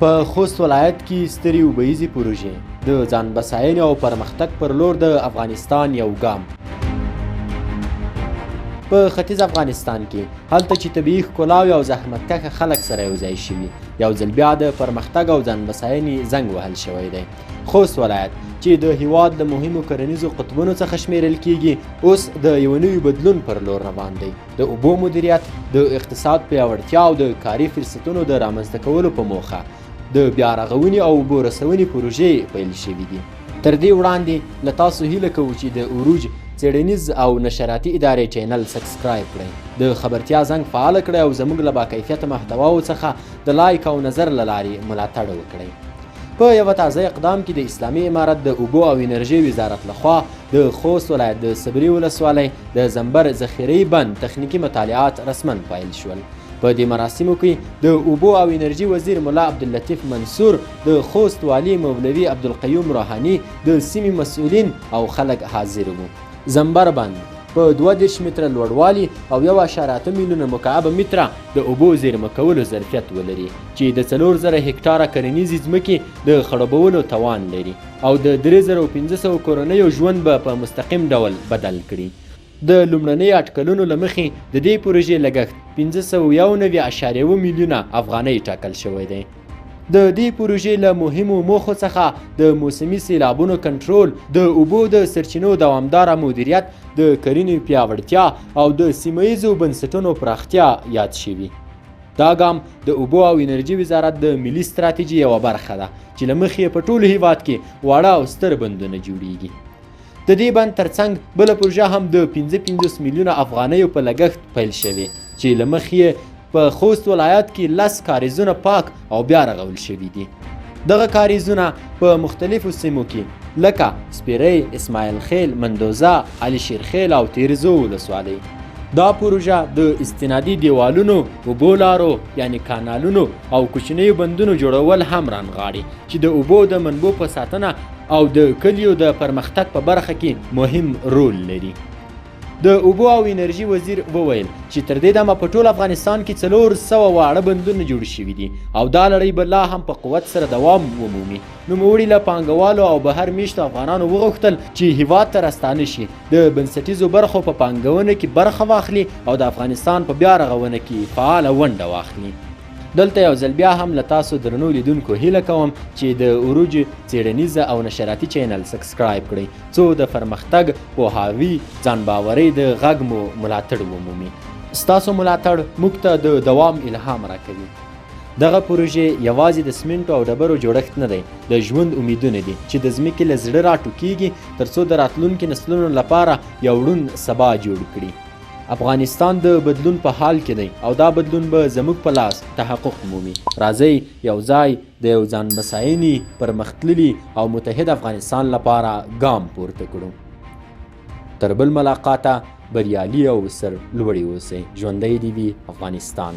په خوست ولایت کې سترې اوبهیزې پروژې د ځان بساینې او پرمختګ پر لور د افغانستان یو ګام. په ختیځ افغانستان کې هلته چې طبیعي ښکلاوې او زحمتکښه خلک سره یوځای شوي، یو ځل بیا د پرمختګ او ځان بساینې زنګ وهل شوی دی. خوست ولایت چې د هیواد د مهمو کرنیزو قطبونو څخه شمیرل کیږي، اوس د یو نوي بدلون پر لور روان دی. د اوبو مدیریت، د اقتصاد پیاوړتیا او د کاري فرصتونو د رامنځته کولو په موخه د بیا رغونې او اوبو رسونې پروژې پیل شوي دي. تر دې وړاندې له تاسو هیله کوو چې د اوروج څیړنیز او نشراتي ادارې چینل سبسکرایب کړئ، د خبرتیا زنګ فعال کړئ او زموږ له باکیفیته محتواو څخه د لایک او نظر له لارې ملاتړ وکړئ. په یوه تازه اقدام کې د اسلامي امارت د اوبو او انرژۍ وزارت لخوا د خوست ولایت د صبري ولسوالۍ د زنبر ذخیره‌ای بند تخنیکي مطالعات رسما پیل شول. په دې مراسمو کې د اوبو او انرژي وزیر ملا عبداللطیف منصور، د خوست والي مولوي عبدالقیوم روحاني، د سیمې مسؤلین او خلک حاضر وو. زنبر بند په 32 متره لوړوالي او 1.8 میلیونه مکعب متره د اوبو زیرمه کولو ظرفیت ولري، چې د 4000 هکټاره کرنیزې ځمکې د خړوبولو توان لري او د 3500 کورنیو ژوند به په مستقیم ډول بدل کړي. د لومړنۍ اټکلونو له مخې د دې پروژې لګښت 591.1 میلیونه افغانۍ ټاکل شوی دی. د دې پروژې له مهمو موخو څخه د موسمي سیلابونو کنټرول، د اوبو د سرچینو دوامداره مدیریت، د کرنې پیاوړتیا او د سیمهییزو بنسټونو پراختیا یاد شوي. دا ګام د اوبو او انرژي وزارت د ملي ستراتیژۍ یوه برخه ده چې له مخې یې په ټول هیواد کې واړه او ستر بندونه جوړیږي. د دې بند ترڅنګ بله پروژه هم د 55 میلیونه افغانیو په لګښت پیل شوې، چې له مخې یې په خوست ولایت کې 10 کاریزونه پاک او بیا رغول شوي دي. دغه کاریزونه په مختلفو سیمو کې لکه سپیرۍ، اسماعیل خیل، مندوزه، علي شیر خیل او تیرزو ولسوالۍ. دا پروژه د استنادي دیوالونو، اوبو لارو یعنی کانالونو او کوچنیو بندونو جوړول هم رانغاړي، چې د اوبو د منبو په ساتنه او د کلیو د پرمختګ په برخه کې مهم رول لري. د اوبو او انرژي وزیر وویل چې تر دې دمه په ټول افغانستان کې 400 واړه بندونه جوړ شوي دي او دا لړۍ به لا هم په قوت سره دوام ومومي. نوموړي له پانګوالو او بهر میشتو افغانانو وغوښتل چې هیواد ته راستانه شي، د بنسټیزو برخو په پانګونه کې برخه واخلي او د افغانستان په بیا رغونه کې فعاله ونډه واخلي. دلته یو ځل بیا هم له تاسو درنو لیدونکو هیله کوم چې د اوروج څیړنیزه او نشراتي چینل سبسکرایب کړئ څو د پرمختګ، پوهاوي، ځان باورۍ د غږ مو ملاتړ ومومي. ستاسو ملاتړ موږ ته د دوام الهام راکوي. دغه پروژې یوازې د سمنټو او ډبرو جوړښت نه دی، د ژوند امیدونه دي چې د ځمکې له زړه راټوکېږي ترڅو د راتلونکي نسلونو لپاره یو روڼ سبا جوړ کړي. افغانستان د بدلون په حال کې دی او دا بدلون به زموږ په لاس تحقق مومي. راځئ یو ځای د یو ځان بساینې، پرمختللي او متحد افغانستان لپاره ګام پورته کړو. تر بل ملاقاته بریالي او سر لوړي اوسئ. ژوندی دې وي افغانستان.